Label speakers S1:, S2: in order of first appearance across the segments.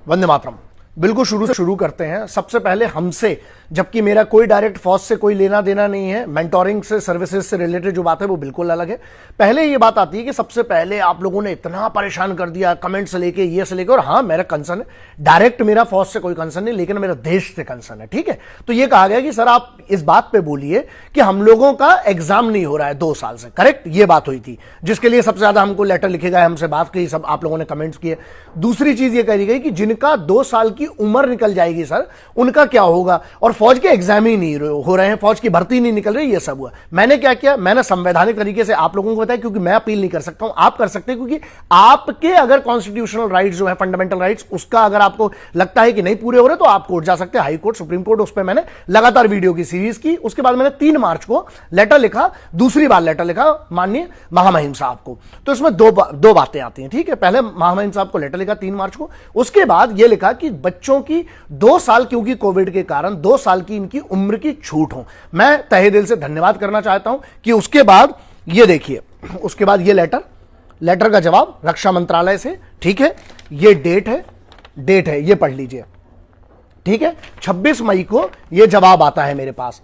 S1: वंदे मातरम। बिल्कुल शुरू से शुरू करते हैं। सबसे पहले हमसे, जबकि मेरा कोई डायरेक्ट फौज से कोई लेना देना नहीं है, मेंटोरिंग से, सर्विसेज से रिलेटेड जो बात है वो बिल्कुल अलग है। पहले ये बात आती है कि सबसे पहले आप लोगों ने इतना परेशान कर दिया कमेंट से लेके, ये से लेके, और हाँ मेरा कंसर्न है, डायरेक्ट मेरा फौज से कोई कंसर्न नहीं, लेकिन मेरा देश से कंसर्न है। ठीक है, तो ये कहा गया कि सर आप इस बात पे बोलिए कि हम लोगों का एग्जाम नहीं हो रहा है 2 साल से, करेक्ट? ये बात हुई थी, जिसके लिए सबसे ज्यादा हमको लेटर लिखे गए, हमसे बात की, सब आप लोगों ने कमेंट्स किए। दूसरी चीज ये कही गई कि जिनका 2 साल की उम्र निकल जाएगी सर, उनका क्या होगा, और फौज के एग्जाम ही नहीं हो रहे हैं, फौज की भर्ती नहीं निकल रही, ये सब हुआ। मैंने क्या किया, मैंने संवैधानिक तरीके से आप लोगों को बताया, क्योंकि मैं अपील नहीं कर सकता हूं, आप कर सकते हैं, क्योंकि आपके अगर कॉन्स्टिट्यूशनल राइट्स जो है, फंडामेंटल राइट्स, उसका अगर आपको लगता है कि नहीं पूरे हो रहे, तो आप कोर्ट जा सकते हैं, हाई कोर्ट, सुप्रीम कोर्ट। उस पर मैंने लगातार वीडियो की सीरीज की। उसके बाद मैंने 3 मार्च को लेटर लिखा, दूसरी बार लेटर लिखा माननीय महामहिम साहब को। तो इसमें दो बातें आती हैं। ठीक है, पहले महामहिम साहब को लेटर लिखा 3 मार्च को, उसके बाद यह लिखा कि बच्चों की 2 साल, क्योंकि कोविड के कारण 2 साल की इनकी उम्र की छूट हो। मैं तहे दिल से धन्यवाद करना चाहता हूं कि उसके बाद ये देखिए, उसके बाद ये लेटर का जवाब रक्षा मंत्रालय से। ठीक है, ये डेट है, ये पढ़ लीजिए। ठीक है, 26 मई को ये जवाब आता है मेरे पास।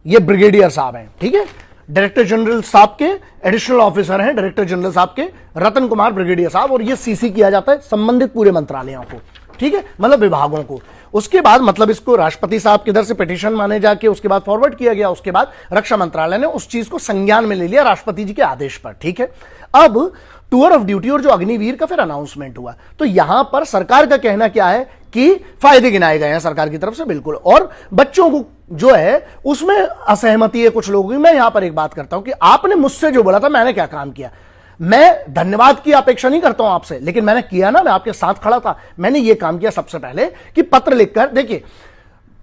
S1: ये ब्रिगेडियर साहब हैं, ठीक है, डायरेक्टर जनरल साहब के एडिशनल ऑफिसर हैं, डायरेक्टर जनरल साहब के रतन कुमार ब्रिगेडियर साहब, और ये सीसी किया जाता है संबंधित पूरे मंत्रालयों को। ठीक है, मतलब विभागों को। उसके बाद मतलब इसको राष्ट्रपति साहब की तरफ से पिटीशन माने जाके उसके बाद फॉरवर्ड किया गया। उसके बाद रक्षा मंत्रालय ने उस चीज को संज्ञान में ले लिया राष्ट्रपति जी के आदेश पर। ठीक है, अब टूर ऑफ ड्यूटी और जो अग्निवीर का फिर अनाउंसमेंट हुआ, तो यहां पर सरकार का कहना क्या है कि फायदे गिनाए गए हैं सरकार की तरफ से, बिल्कुल, और बच्चों को जो है उसमें असहमति है कुछ लोगों की। मैं यहां पर एक बात करता हूं कि आपने मुझसे जो बोला था, मैंने क्या काम किया। मैं धन्यवाद की अपेक्षा नहीं करता हूं आपसे, लेकिन मैंने किया ना, मैं आपके साथ खड़ा था। मैंने यह काम किया सबसे पहले कि पत्र लिखकर, देखिए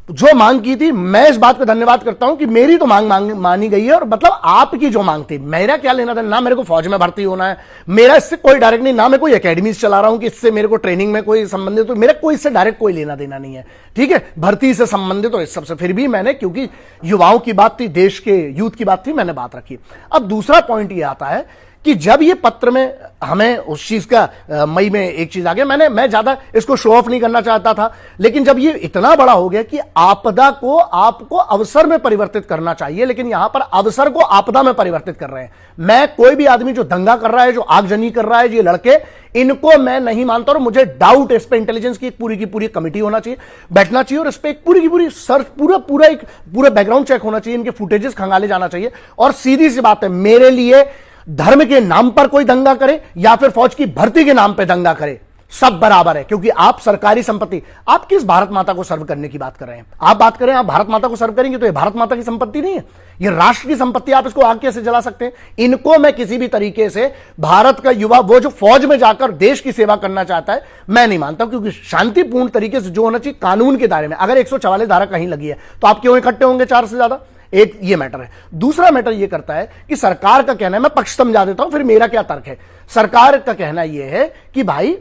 S1: जो मांग की थी, मैं इस बात पे धन्यवाद करता हूं कि मेरी तो मांग मानी गई है, और मतलब आपकी जो मांग थी, मेरा क्या लेना था, ना मेरे को फौज में भर्ती होना है, मेरा इससे कोई डायरेक्ट नहीं, ना मैं कोई एकेडमीज चला रहा हूं कि इससे मेरे को ट्रेनिंग में कोई संबंधित, तो मेरा कोई इससे डायरेक्ट कोई लेना देना नहीं है। ठीक है, भर्ती से संबंधित और इस सबसे, फिर भी मैंने, क्योंकि युवाओं की बात थी, देश के यूथ की बात थी, मैंने बात रखी। अब दूसरा पॉइंट यह आता है कि जब ये पत्र में हमें उस चीज का मई में एक चीज आ गया, मैं ज्यादा इसको शो ऑफ नहीं करना चाहता था, लेकिन जब ये इतना बड़ा हो गया कि आपदा को आपको अवसर में परिवर्तित करना चाहिए, लेकिन यहां पर अवसर को आपदा में परिवर्तित कर रहे हैं। मैं कोई भी आदमी जो दंगा कर रहा है, जो आगजनी कर रहा है, ये लड़के, इनको मैं नहीं मानता, और मुझे डाउट है इस पे इंटेलिजेंस की पूरी की पूरी कमिटी होना चाहिए, बैठना चाहिए, और इस पे एक पूरी की पूरी सर्च, पूरा बैकग्राउंड चेक होना चाहिए, इनके फुटेजेस खंगाले जाना चाहिए। और सीधी सी बात है, मेरे लिए धर्म के नाम पर कोई दंगा करे या फिर फौज की भर्ती के नाम पर दंगा करे, सब बराबर है, क्योंकि आप सरकारी संपत्ति, आप किस भारत माता को सर्व करने की बात कर रहे हैं? आप बात करें, आप भारत माता को सर्व करेंगे तो ये भारत माता की संपत्ति नहीं है, ये राष्ट्र की संपत्ति। आप इसको आग कैसे जला सकते हैं? इनको मैं किसी भी तरीके से, भारत का युवा वो जो फौज में जाकर देश की सेवा करना चाहता है, मैं नहीं मानता, क्योंकि शांतिपूर्ण तरीके से जो होना चाहिए कानून के दायरे में। अगर 144 धारा कहीं लगी है तो आप क्यों इकट्ठे होंगे 4 से ज्यादा? एक ये मैटर है। दूसरा मैटर ये करता है कि सरकार का कहना है, मैं पक्ष समझा देता हूं, फिर मेरा क्या तर्क है। सरकार का कहना यह है कि भाई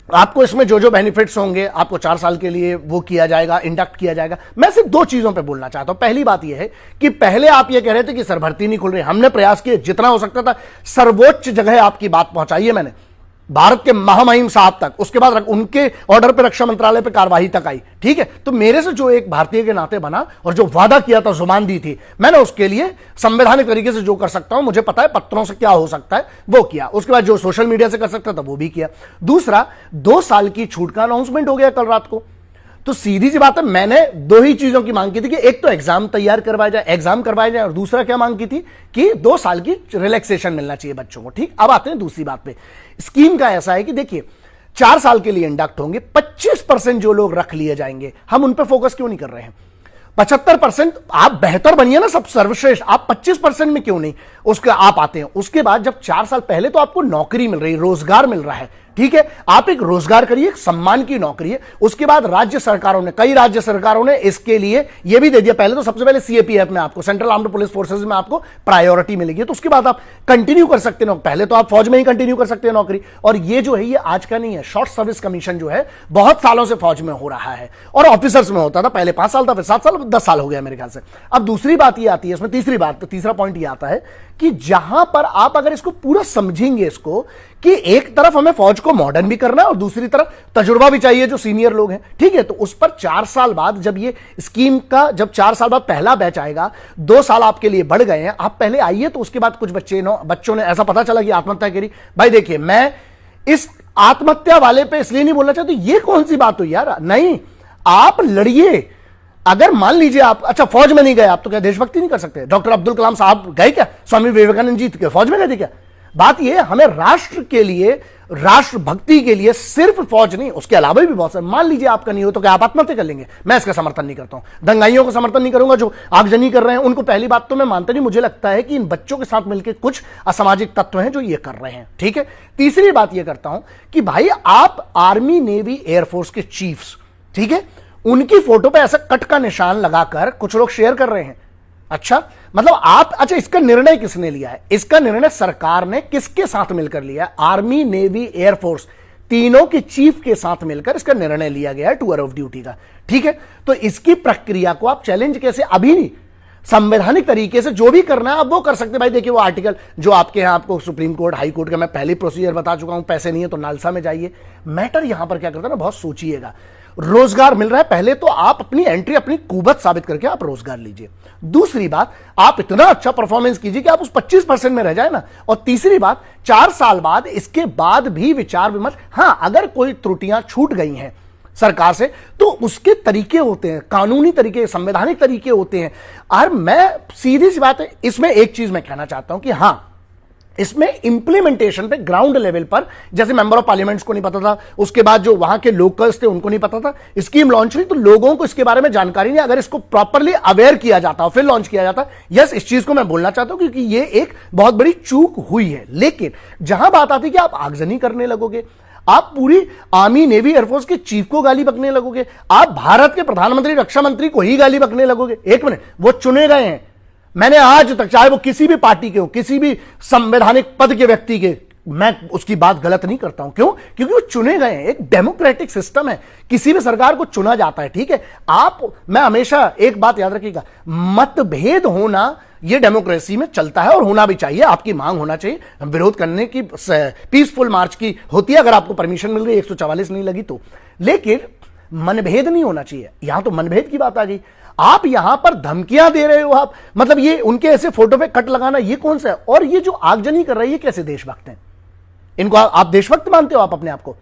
S1: आपको इसमें जो जो बेनिफिट्स होंगे, आपको 4 साल के लिए वो किया जाएगा, इंडक्ट किया जाएगा। मैं सिर्फ 2 चीजों पे बोलना चाहता हूं। पहली बात यह है कि पहले आप ये कह रहे थे कि सर भर्ती नहीं खुल रही, हमने प्रयास किए जितना हो सकता था, सर्वोच्च जगह आपकी बात पहुंचाई है मैंने, भारत के महामहिम साहब तक, उसके बाद उनके ऑर्डर पे रक्षा मंत्रालय पे कार्यवाही तक आई। ठीक है, तो मेरे से जो एक भारतीय के नाते बना और जो वादा किया था, जुबान दी थी, मैंने उसके लिए संवैधानिक तरीके से जो कर सकता हूं, मुझे पता है पत्रों से क्या हो सकता है, वो किया। उसके बाद जो सोशल मीडिया से कर सकता था वो भी किया। दूसरा, 2 साल की छूट का अनाउंसमेंट हो गया कल रात को। तो सीधी सी बात है, मैंने 2 ही चीजों की मांग की थी कि एक तो एग्जाम करवाया जाए, और दूसरा क्या मांग की थी कि 2 साल की रिलैक्सेशन मिलना चाहिए बच्चों को। ठीक, अब आते हैं दूसरी बात पे। स्कीम का ऐसा है कि देखिए 4 साल के लिए इंडक्ट होंगे, 25% जो लोग रख लिए जाएंगे, हम उन पे फोकस क्यों नहीं कर रहे हैं? 75% आप बेहतर बनिए ना, सब सर्वश्रेष्ठ, आप 25% में क्यों नहीं? उसके आप आते हैं। उसके बाद जब 4 साल पहले तो आपको नौकरी मिल रही है, रोजगार मिल रहा है, ठीक है, आप एक रोजगार करिए, एक सम्मान की नौकरी है। उसके बाद राज्य सरकारों ने, कई राज्य सरकारों ने इसके लिए यह भी दे दिया, पहले तो सबसे पहले सीएपीएफ में आपको, सेंट्रल आर्म्ड पुलिस फोर्सेज में आपको प्रायोरिटी मिलेगी, तो उसके बाद आप कंटिन्यू कर सकते हैं। पहले तो आप फौज में ही कंटिन्यू कर सकते हैं नौकरी, और ये जो है ये आज का नहीं है, शॉर्ट सर्विस कमीशन जो है बहुत सालों से फौज में हो रहा है, और ऑफिसर्स में होता था, पहले 5 साल था, फिर 7 साल, 10 साल हो गया मेरे ख्याल से। अब दूसरी बात ये आती है इसमें, तीसरा पॉइंट ये आता है कि जहां पर आप अगर इसको पूरा समझेंगे, इसको कि एक तरफ हमें फौज को मॉडर्न भी करना है और दूसरी तरफ तजुर्बा भी चाहिए जो सीनियर लोग हैं, ठीक है। तो उस पर 4 साल बाद जब ये स्कीम का, जब 4 साल बाद पहला बैच आएगा, 2 साल आपके लिए बढ़ गए हैं, आप पहले आइए। तो उसके बाद कुछ बच्चों ने ऐसा पता चला कि आत्महत्या करी। भाई देखिए, मैं इस आत्महत्या वाले पे इसलिए नहीं बोलना चाहता, ये कौन सी बात हुई यार, नहीं, आप लड़िए। अगर मान लीजिए आप, अच्छा फौज में नहीं गए आप, तो क्या देशभक्ति नहीं कर सकते? डॉक्टर अब्दुल कलाम साहब गए क्या? स्वामी विवेकानंद जी फौज में गए थे क्या? बात यह, हमें राष्ट्र के लिए, राष्ट्र भक्ति के लिए सिर्फ फौज नहीं, उसके अलावा भी बहुत सारे। मान लीजिए आपका नहीं हो, तो क्या आप आत्महत्या कर लेंगे? मैं इसका समर्थन नहीं करता हूं। दंगाइयों को समर्थन नहीं करूंगा जो आगजनी कर रहे हैं उनको। पहली बात तो मैं मानता नहीं, मुझे लगता है कि इन बच्चों के साथ मिलकर कुछ असामाजिक तत्व हैं जो ये कर रहे हैं, ठीक है। तीसरी बात यह करता हूं कि भाई आप आर्मी, नेवी, एयरफोर्स के चीफ्स, ठीक है, उनकी फोटो पे ऐसा कट का निशान लगाकर कुछ लोग शेयर कर रहे हैं। अच्छा, मतलब आप, अच्छा इसका निर्णय किसने लिया है? इसका निर्णय सरकार ने किसके साथ मिलकर लिया है? आर्मी, नेवी, एयरफोर्स, तीनों के चीफ के साथ मिलकर इसका निर्णय लिया गया है टूर ऑफ ड्यूटी का, ठीक है। तो इसकी प्रक्रिया को आप चैलेंज कैसे, अभी नहीं, संवैधानिक तरीके से जो भी करना है आप वो कर सकते हैं। भाई देखिए, वो आर्टिकल जो आपके यहां, आपको सुप्रीम कोर्ट, हाई कोर्ट का मैं पहले प्रोसीजर बता चुका हूं, पैसे नहीं है तो नालसा में जाइए। मैटर यहां पर क्या करता है ना, बहुत सोचिएगा। रोजगार मिल रहा है, पहले तो आप अपनी एंट्री, अपनी कुवत साबित करके आप रोजगार लीजिए। दूसरी बात, आप इतना अच्छा परफॉर्मेंस कीजिए कि आप उस 25% में रह जाए ना। और तीसरी बात, 4 साल बाद, इसके बाद भी विचार विमर्श, हां अगर कोई त्रुटियां छूट गई हैं सरकार से तो उसके तरीके होते हैं, कानूनी तरीके, संवैधानिक तरीके होते हैं। और मैं सीधी सी बात है, इसमें एक चीज मैं कहना चाहता हूं कि हां, इसमें इंप्लीमेंटेशन पे ग्राउंड लेवल पर, जैसे मेंबर ऑफ पार्लियामेंट्स को नहीं पता था, उसके बाद जो वहां के लोकल्स थे उनको नहीं पता था, स्कीम लॉन्च हुई तो लोगों को इसके बारे में जानकारी नहीं। अगर इसको प्रॉपरली अवेयर किया जाता फिर लॉन्च किया जाता, यस, इस चीज को मैं बोलना चाहता हूं क्योंकि ये एक बहुत बड़ी चूक हुई है। लेकिन जहां बात आती है कि आप आगजनी करने लगोगे, आप पूरी आर्मी, नेवी, एयरफोर्स के चीफ को गाली बकने लगोगे, आप भारत के प्रधानमंत्री, रक्षा मंत्री को ही गाली बकने लगोगे। एक मिनट, वो चुने गए हैं। मैंने आज तक, चाहे वो किसी भी पार्टी के हो, किसी भी संवैधानिक पद के व्यक्ति के, मैं उसकी बात गलत नहीं करता हूं। क्यों? क्योंकि वो चुने गए हैं। एक डेमोक्रेटिक सिस्टम है, किसी भी सरकार को चुना जाता है, ठीक है। मैं हमेशा एक बात याद रखिएगा, मतभेद होना ये डेमोक्रेसी में चलता है और होना भी चाहिए। आपकी मांग होना चाहिए, विरोध करने की, पीसफुल मार्च की होती है अगर आपको परमिशन मिल रही है, 144 नहीं लगी तो। लेकिन मनभेद नहीं होना चाहिए। यहां तो मनभेद की बात आ गई। आप यहां पर धमकियां दे रहे हो, आप मतलब ये उनके ऐसे फोटो पे कट लगाना, ये कौन सा है? और ये जो आगजनी कर रही है, ये कैसे देशभक्त हैं? इनको आप देशभक्त मानते हो आप अपने आप को?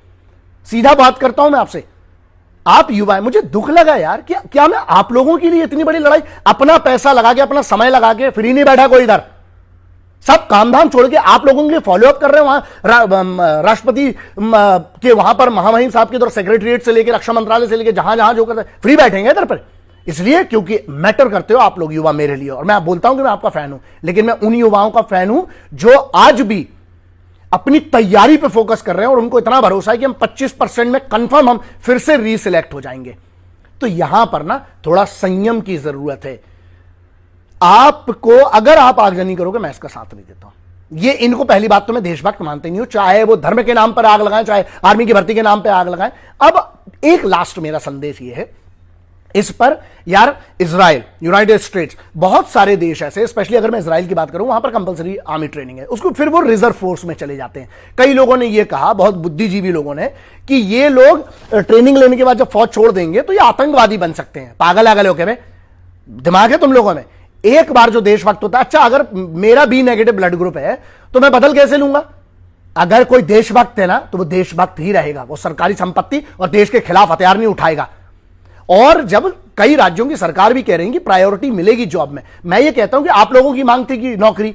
S1: सीधा बात करता हूं मैं आपसे, आप युवा हैं, मुझे दुख लगा यार, क्या मैं आप लोगों के लिए इतनी बड़ी लड़ाई, अपना पैसा लगा के, अपना समय लगा के, फ्री नहीं बैठा कोई इधर, सब काम धाम छोड़ के आप लोगों के लिए फॉलोअप कर रहे हैं। वहां राष्ट्रपति के वहां पर महामहिम साहब के द्वारा सेक्रेटरीट से लेकर रक्षा मंत्रालय से लेकर जहां जहां जो करते हैं, फ्री बैठेंगे इधर पर, इसलिए क्योंकि मैटर करते हो आप लोग युवा मेरे लिए। और मैं बोलता हूं कि मैं आपका फैन हूं, लेकिन मैं उन युवाओं का फैन हूं जो आज भी अपनी तैयारी पे फोकस कर रहे हैं और उनको इतना भरोसा है कि हम 25% में कंफर्म हम फिर से रीसिलेक्ट हो जाएंगे। तो यहां पर ना थोड़ा संयम की जरूरत है। आपको, अगर आप आगजनी करोगे, मैं इसका साथ नहीं देता हूं। ये, इनको पहली बात तो मैं देशभक्त मानते नहीं हूं, चाहे वो धर्म के नाम पर आग लगाएं, चाहे आर्मी की भर्ती के नाम पर आग लगाएं। अब एक लास्ट मेरा संदेश ये है इस पर यार, इजराइल, यूनाइटेड स्टेट्स, बहुत सारे देश ऐसे, स्पेशली अगर मैं इजराइल की बात करूं, वहां पर कंपलसरी आर्मी ट्रेनिंग है, उसको फिर वो रिजर्व फोर्स में चले जाते हैं। कई लोगों ने ये कहा, बहुत बुद्धिजीवी लोगों ने, कि ये लोग ट्रेनिंग लेने के बाद जब फौज छोड़ देंगे तो ये आतंकवादी बन सकते हैं। पागल आगल हो के दिमाग है तुम लोगों में? एक बार जो देशभक्त होता है, अच्छा अगर मेरा बी नेगेटिव ब्लड ग्रुप है तो मैं बदल कैसे लूंगा? अगर कोई देशभक्त है ना तो वो देशभक्त ही रहेगा, वो सरकारी संपत्ति और देश के खिलाफ हथियार नहीं उठाएगा। और जब कई राज्यों की सरकार भी कह रही है कि प्रायोरिटी मिलेगी जॉब में, मैं ये कहता हूं कि आप लोगों की मांग थी कि नौकरी,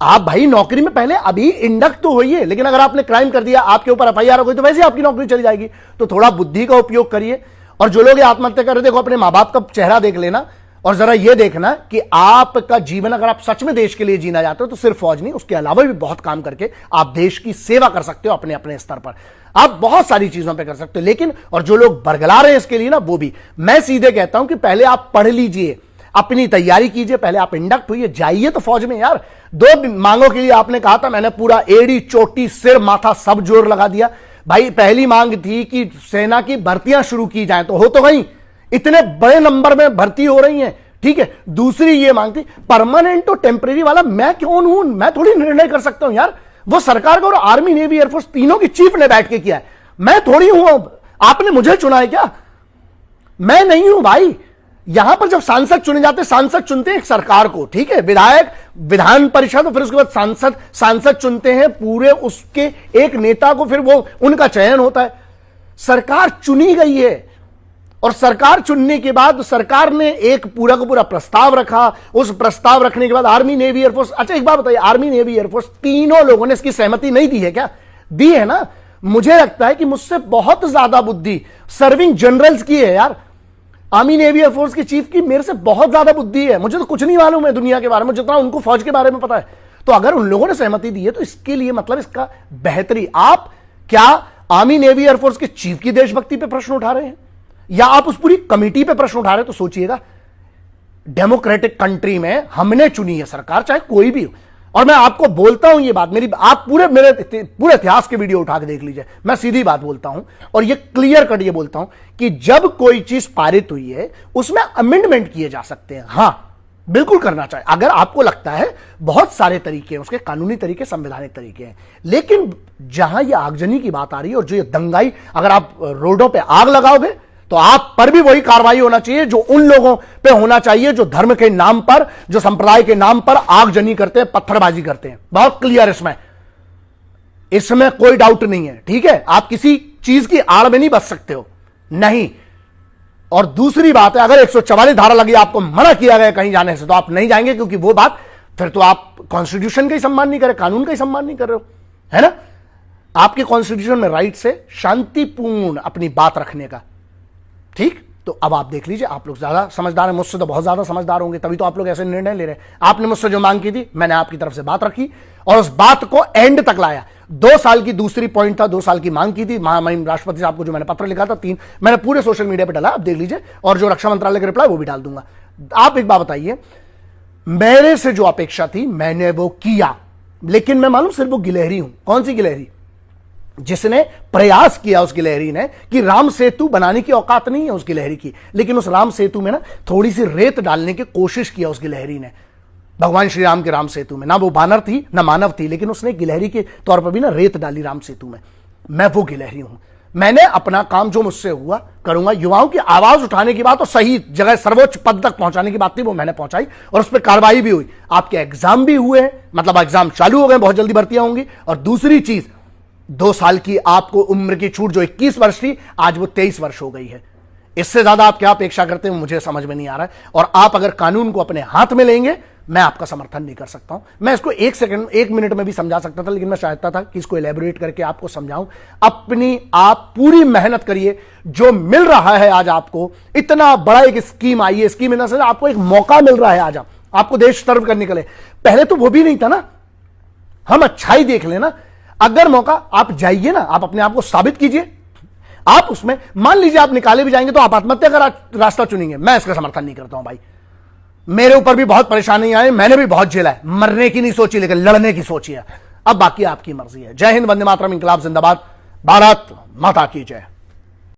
S1: आप भाई नौकरी में पहले अभी इंडक्ट तो होइए, लेकिन अगर आपने क्राइम कर दिया, आपके ऊपर एफआईआर हो गई, तो वैसे ही आपकी नौकरी चली जाएगी। तो थोड़ा बुद्धि का उपयोग करिए। और जो लोग आत्महत्या कर रहे, देखो अपने मां बाप का चेहरा देख लेना और जरा ये देखना कि आपका जीवन, अगर आप सच में देश के लिए जीना चाहते हो, तो सिर्फ फौज नहीं, उसके अलावा भी बहुत काम करके आप देश की सेवा कर सकते हो। अपने अपने स्तर पर आप बहुत सारी चीजों पे कर सकते हो। लेकिन और जो लोग बरगला रहे हैं इसके लिए ना, वो भी मैं सीधे कहता हूं कि पहले आप पढ़ लीजिए, अपनी तैयारी कीजिए, पहले आप इंडक्ट होइए, जाइए तो फौज में। यार 2 मांगों के लिए आपने कहा था, मैंने पूरा एड़ी चोटी सिर माथा सब जोर लगा दिया। भाई पहली मांग थी कि सेना की भर्तियां शुरू की जाए, तो हो तो गई, इतने बड़े नंबर में भर्ती हो रही हैं, ठीक है। दूसरी ये मांग थी परमानेंट और टेम्परेरी वाला, मैं कौन हूं, मैं थोड़ी निर्णय कर सकता हूं यार। वो सरकार का और आर्मी नेवी एयरफोर्स तीनों की चीफ ने बैठ के किया है। मैं थोड़ी हूं, आपने मुझे चुना है क्या? मैं नहीं हूं भाई। यहां पर जब सांसद चुने जाते, सांसद चुनते हैं एक सरकार को, ठीक है, विधायक विधान परिषद, फिर उसके बाद सांसद चुनते हैं पूरे उसके एक नेता को, फिर वो उनका चयन होता है। सरकार चुनी गई है और सरकार चुनने के बाद सरकार ने एक पूरा का पूरा प्रस्ताव रखा। उस प्रस्ताव रखने के बाद आर्मी नेवी एयरफोर्स, अच्छा एक बात बताइए, आर्मी नेवी एयरफोर्स तीनों लोगों ने इसकी सहमति नहीं दी है क्या? दी है ना। मुझे लगता है कि मुझसे बहुत ज्यादा बुद्धि सर्विंग जनरल्स की है यार। आर्मी नेवी एयरफोर्स के चीफ की मेरे से बहुत ज्यादा बुद्धि है। मुझे तो कुछ नहीं मालूम है दुनिया के बारे में जितना उनको फौज के बारे में पता है। तो अगर उन लोगों ने सहमति दी है तो इसके लिए मतलब इसका बेहतरी, आप क्या आर्मी नेवी एयरफोर्स के चीफ की देशभक्ति पे प्रश्न उठा रहे हैं या आप उस पूरी कमेटी पे प्रश्न उठा रहे हैं? तो सोचिएगा, डेमोक्रेटिक कंट्री में हमने चुनी है सरकार, चाहे कोई भी हो। और मैं आपको बोलता हूं ये बात, मेरी आप मेरे पूरे इतिहास के वीडियो उठा के देख लीजिए, मैं सीधी बात बोलता हूं और ये क्लियर कट ये बोलता हूं कि जब कोई चीज पारित हुई है उसमें अमेंडमेंट किए जा सकते हैं। हां, बिल्कुल करना चाहिए अगर आपको लगता है। बहुत सारे तरीके हैं उसके, कानूनी तरीके, संवैधानिक तरीके हैं। लेकिन जहां ये आगजनी की बात आ रही है और जो ये दंगाई, अगर आप रोडों पे आग लगाओगे तो आप पर भी वही कार्रवाई होना चाहिए जो उन लोगों पे होना चाहिए जो धर्म के नाम पर, जो संप्रदाय के नाम पर आगजनी करते हैं, पत्थरबाजी करते हैं। बहुत क्लियर इसमें कोई डाउट नहीं है, ठीक है। आप किसी चीज की आड़ में नहीं बच सकते हो, नहीं। और दूसरी बात है, अगर 144 धारा लगी, आपको मना किया गया कहीं जाने से, तो आप नहीं जाएंगे, क्योंकि वो बात फिर तो आप कॉन्स्टिट्यूशन का ही सम्मान नहीं कर रहे, कानून का ही सम्मान नहीं कर रहे हो, है ना। आपके कॉन्स्टिट्यूशन में राइट से शांतिपूर्ण अपनी बात रखने का, ठीक। तो अब आप देख लीजिए, आप लोग ज्यादा समझदार हैं, मुझसे तो बहुत ज्यादा समझदार होंगे, तभी तो आप लोग ऐसे निर्णय ले रहे हैं। आपने मुझसे जो मांग की थी, मैंने आपकी तरफ से बात रखी और उस बात को एंड तक लाया। 2 साल की दूसरी पॉइंट था, 2 साल की मांग की थी महामहिम राष्ट्रपति साहब को, जो मैंने पत्र लिखा था, 3 मैंने पूरे सोशल मीडिया पर डाला, आप देख लीजिए, और जो रक्षा मंत्रालय का रिप्लाई वो भी डाल दूंगा। आप एक बात बताइए, मेरे से जो अपेक्षा थी मैंने वो किया, लेकिन मैं मालूम सिर्फ वो गिलहरी हूं। कौन सी गिलहरी? जिसने प्रयास किया उस गिलहरी ने कि राम सेतु बनाने की औकात नहीं है उस गिलहरी की, लेकिन उस राम सेतु में ना थोड़ी सी रेत डालने की कोशिश किया उस गिलहरी ने, भगवान श्री राम के राम सेतु में। ना वो बानर थी ना मानव थी, लेकिन उसने गिलहरी के तौर पर भी ना रेत डाली राम सेतु में। मैं वो गिलहरी हूं। मैंने अपना काम जो मुझसे हुआ करूंगा। युवाओं की आवाज उठाने की बात और सही जगह सर्वोच्च पद तक पहुंचाने की बात थी, वो मैंने पहुंचाई और उस पर कार्रवाई भी हुई। आपके एग्जाम भी हुए, मतलब एग्जाम चालू हो गए, बहुत जल्दी भर्तियां होंगी। और दूसरी चीज, 2 साल की आपको उम्र की छूट, जो 21 वर्ष थी, आज वो 23 वर्ष हो गई है। इससे ज्यादा आप क्या अपेक्षा करते हैं, मुझे समझ में नहीं आ रहा है। और आप अगर कानून को अपने हाथ में लेंगे, मैं आपका समर्थन नहीं कर सकता हूं। मैं इसको 1 मिनट में भी समझा सकता था, लेकिन मैं चाहता था कि इसको एलैबोरेट करके आपको समझाऊं। अपनी आप पूरी मेहनत करिए, जो मिल रहा है आज आपको, इतना बड़ा एक स्कीम आई है, स्कीम इन से आपको एक मौका मिल रहा है आज आपको देश सर्व करने के लिए। पहले तो वो भी नहीं था ना। हम अच्छाई देख लेना, अगर मौका, आप जाइए ना, आप अपने आप को साबित कीजिए। आप उसमें मान लीजिए आप निकाले भी जाएंगे तो आप आत्महत्या का रास्ता चुनेंगे, मैं इसका समर्थन नहीं करता हूं भाई। मेरे ऊपर भी बहुत परेशानी आई, मैंने भी बहुत झेला है। मरने की नहीं सोची, लेकिन लड़ने की सोची है। अब बाकी आपकी मर्जी है। जय हिंद, वंदे मातरम, इंकलाब जिंदाबाद, भारत माता की जय।